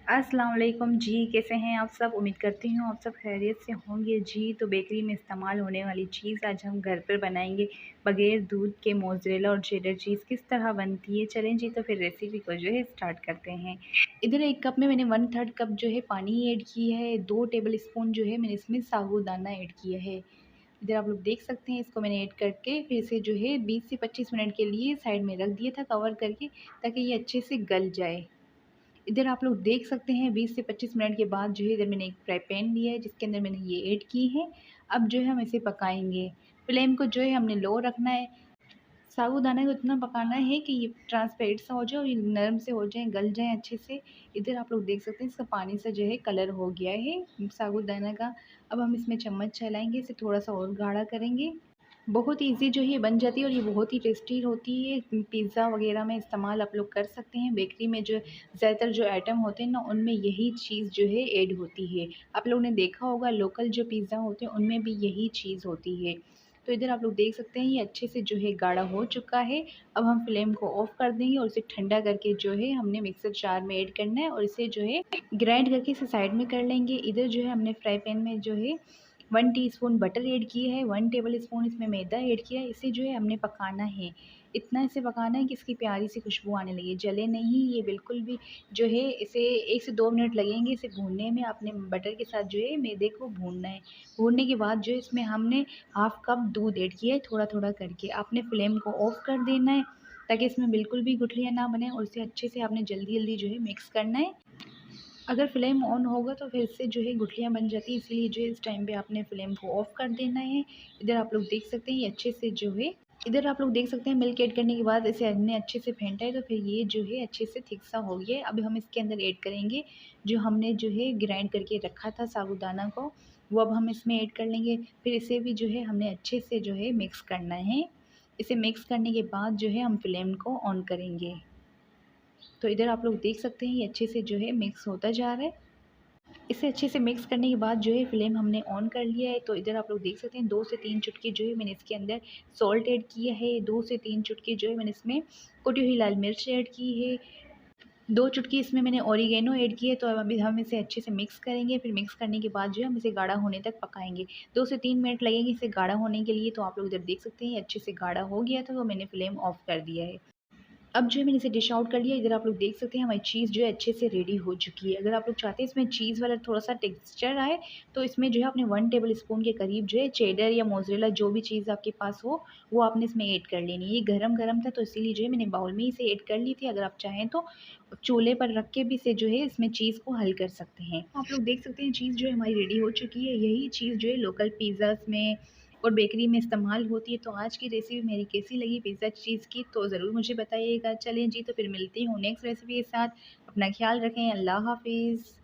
अस्सलाम वालेकुम जी, कैसे हैं आप सब। उम्मीद करती हूँ आप सब खैरियत से होंगे जी। तो बेकरी में इस्तेमाल होने वाली चीज़ आज हम घर पर बनाएंगे बग़ैर दूध के। मोज़रेला और चेडर चीज़ किस तरह बनती है, चलें जी तो फिर रेसिपी को जो है स्टार्ट करते हैं। इधर एक कप में मैंने 1/3 कप जो है पानी ऐड किया है। 2 टेबल स्पून जो है मैंने इसमें साबूदाना ऐड किया है। इधर आप लोग देख सकते हैं, इसको मैंने ऐड करके फिर से जो है 20 से 25 मिनट के लिए साइड में रख दिया था कवर करके, ताकि ये अच्छे से गल जाए। इधर आप लोग देख सकते हैं 20 से 25 मिनट के बाद जो है इधर मैंने एक फ्राई पैन लिया है, जिसके अंदर मैंने ये ऐड की है। अब जो है हम इसे पकाएंगे। फ्लेम को जो है हमने लो रखना है। साबूदाना को इतना पकाना है कि ये ट्रांसपेरेंट सा हो जाए और ये नरम से हो जाए, गल जाए अच्छे से। इधर आप लोग देख सकते हैं इसका पानी से जो है कलर हो गया है साबूदाना का। अब हम इसमें चम्मच चलाएंगे, इसे थोड़ा सा और गाढ़ा करेंगे। बहुत ईज़ी जो है बन जाती है और ये बहुत ही टेस्टी होती है। पिज़्ज़ा वगैरह में इस्तेमाल आप लोग कर सकते हैं। बेकरी में जो ज़्यादातर जो आइटम होते हैं ना, उनमें यही चीज़ जो है ऐड होती है। आप लोगों ने देखा होगा लोकल जो पिज़्ज़ा होते हैं उनमें भी यही चीज़ होती है। तो इधर आप लोग देख सकते हैं ये अच्छे से जो है गाढ़ा हो चुका है। अब हम फ्लेम को ऑफ़ कर देंगे और इसे ठंडा करके जो है हमने मिक्सर जार में ऐड करना है और इसे जो है ग्राइंड करके इसे साइड में कर लेंगे। इधर जो है हमने फ्राई पैन में जो है 1 टीस्पून बटर ऐड किया है, 1 टेबल स्पून इसमें मैदा ऐड किया है। इसे जो है हमने पकाना है। इतना इसे पकाना है कि इसकी प्यारी सी खुशबू आने लगे, जले नहीं ये बिल्कुल भी। जो है इसे 1 से 2 मिनट लगेंगे इसे भूनने में। अपने बटर के साथ जो है मैदे को भूनना है। भूनने के बाद जो है इसमें हमने हाफ़ कप दूध ऐड किया है, थोड़ा-थोड़ा करके। आपने फ्लेम को ऑफ़ कर देना है, ताकि इसमें बिल्कुल भी गुठलियाँ ना बने, और इसे अच्छे से आपने जल्दी-जल्दी जो है मिक्स करना है। अगर फ्लेम ऑन होगा तो फिर से जो है गुठलियाँ बन जाती हैं, इसलिए जो है इस टाइम पे आपने फ्लेम को ऑफ़ कर देना है। इधर आप लोग देख सकते हैं ये अच्छे से जो है, इधर आप लोग देख सकते हैं मिल्क ऐड करने के बाद इसे हमने अच्छे से फेंटा है, तो फिर ये जो है अच्छे से थिक सा हो गया है। अभी हम इसके अंदर ऐड करेंगे जो हमने जो है ग्राइंड करके रखा था साबूदाना को, वो अब हम इसमें ऐड कर लेंगे। फिर इसे भी जो है हमने अच्छे से जो है मिक्स करना है। इसे मिक्स करने के बाद जो है हम फ्लेम को ऑन करेंगे। तो इधर आप लोग देख सकते हैं ये अच्छे से जो है मिक्स होता जा रहा है। इसे अच्छे से मिक्स करने के बाद जो है फ्लेम हमने ऑन कर लिया है। तो इधर आप लोग देख सकते हैं 2 से 3 चुटकी जो है मैंने इसके अंदर सॉल्ट ऐड किया है। 2 से 3 चुटकी जो है मैंने इसमें कुटी हुई लाल मिर्च ऐड की है। 2 चुटकी इसमें मैंने ऑरिगेनो ऐड की है। तो अभी हम इसे अच्छे से मिक्स करेंगे। फिर मिक्स करने के बाद जो है हम इसे गाढ़ा होने तक पकाएंगे। 2 से 3 मिनट लगेंगे इसे गाढ़ा होने के लिए। तो आप लोग इधर देख सकते हैं ये अच्छे से गाढ़ा हो गया था, तो मैंने फ्लेम ऑफ कर दिया है। अब जो है मैंने इसे डिश आउट कर लिया। इधर आप लोग देख सकते हैं हमारी चीज़ जो है अच्छे से रेडी हो चुकी है। अगर आप लोग चाहते हैं इसमें चीज़ वाला थोड़ा-सा टेक्सचर आए, तो इसमें जो है आपने 1 टेबल स्पून के करीब जो है चेडर या मोज़रेला जो भी चीज़ आपके पास हो, वो आपने इसमें ऐड कर लेनी है। ये गरम-गरम था तो इसीलिए जो है मैंने बाउल में ही इसे ऐड कर ली थी। अगर आप चाहें तो चूल्हे पर रख के भी इसे जो है इसमें चीज़ को हल कर सकते हैं। आप लोग देख सकते हैं चीज़ जो है हमारी रेडी हो चुकी है। यही चीज़ जो है लोकल पिज़्ज़ाज़ में और बेकरी में इस्तेमाल होती है। तो आज की रेसिपी मेरी कैसी लगी पिज़्ज़ा चीज़ की, तो ज़रूर मुझे बताइएगा। चलें जी तो फिर मिलती हूँ नेक्स्ट रेसिपी के साथ। अपना ख़्याल रखें। अल्लाह हाफ़िज़।